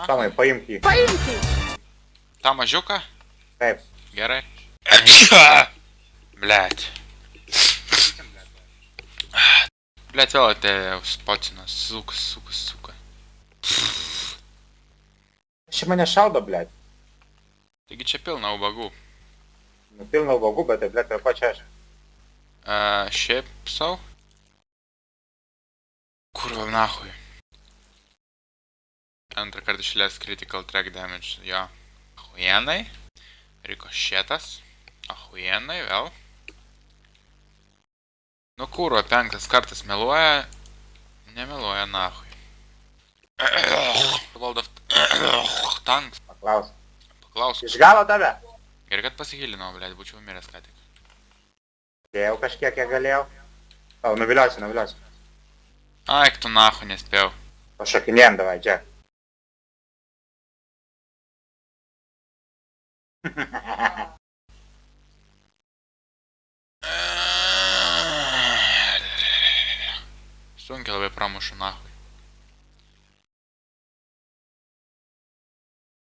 Tomai, paimk jį. tą mažiuką? Taip. Gerai. Blet. Blet, vėl atėjo spocinas. Suka. Ši mane šaudo, blėt. Taigi čia pilna ubagų. Nu, pilna ubagų, bet tai, blėt, ko čia aš? Šiaip sau? Kurva, nahui. Antrą kartą išlės critical track damage, jo. Ahuienai. Rikošėtas. Ahuienai, vėl. Nu kurva, 5 kartas meluoja. Nemeluoja, nahui. Valdov tanks. Paklausk. Išgavo tave? Gerai, kad pasigilinau, blėt, būčiau miręs ką tik. Dėjau kažkiek, kiek galėjau. O, nuviliosiu. Aik, tu nahu, nespėjau. Pašakinėjom, davai, čia. Sunkiai labai pramušu nahui.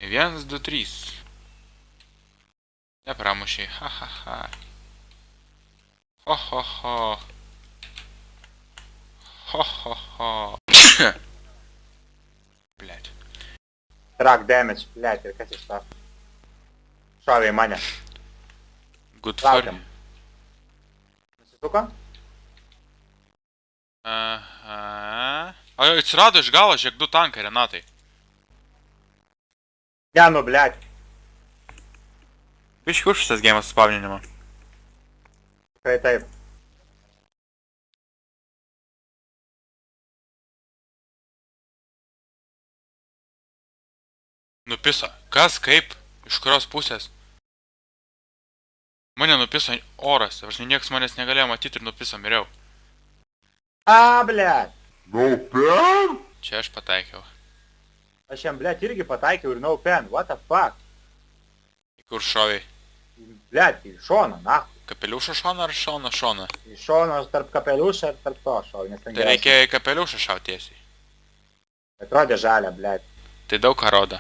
1, 2, 3. Nepramušiai, ha. Ho. Blėt. Track damage, blėt, ir kas iš to? Šovė į mane. Good for Laukiam. Nusisuko? Aha. O, atsirado iš galo, žiūrėk, 2 tankai, Renatai. Ne, nu, blėt. Biški užštas gėjimas spavninimo. Tikrai taip. Nupisa. Kas, kaip? Iš kurios pusės? Mane nupisa oras. Aš nieks manęs negalėjo matyti ir nupisa, miriau. A, blėt. No pen? Čia aš pataikiau. Aš jam, blėt, irgi pataikiau ir no pen. What the fuck? Į kur šoviai? Blėt, į šoną, na. Kapeliušo šoną ar šoną? Į šoną tarp kapeliušą ir tarp to šovė, nes ten Tai reikėjo į kapeliušą šaut tiesiai. Atrodė žalia, blėt. Tai daug ką rodo.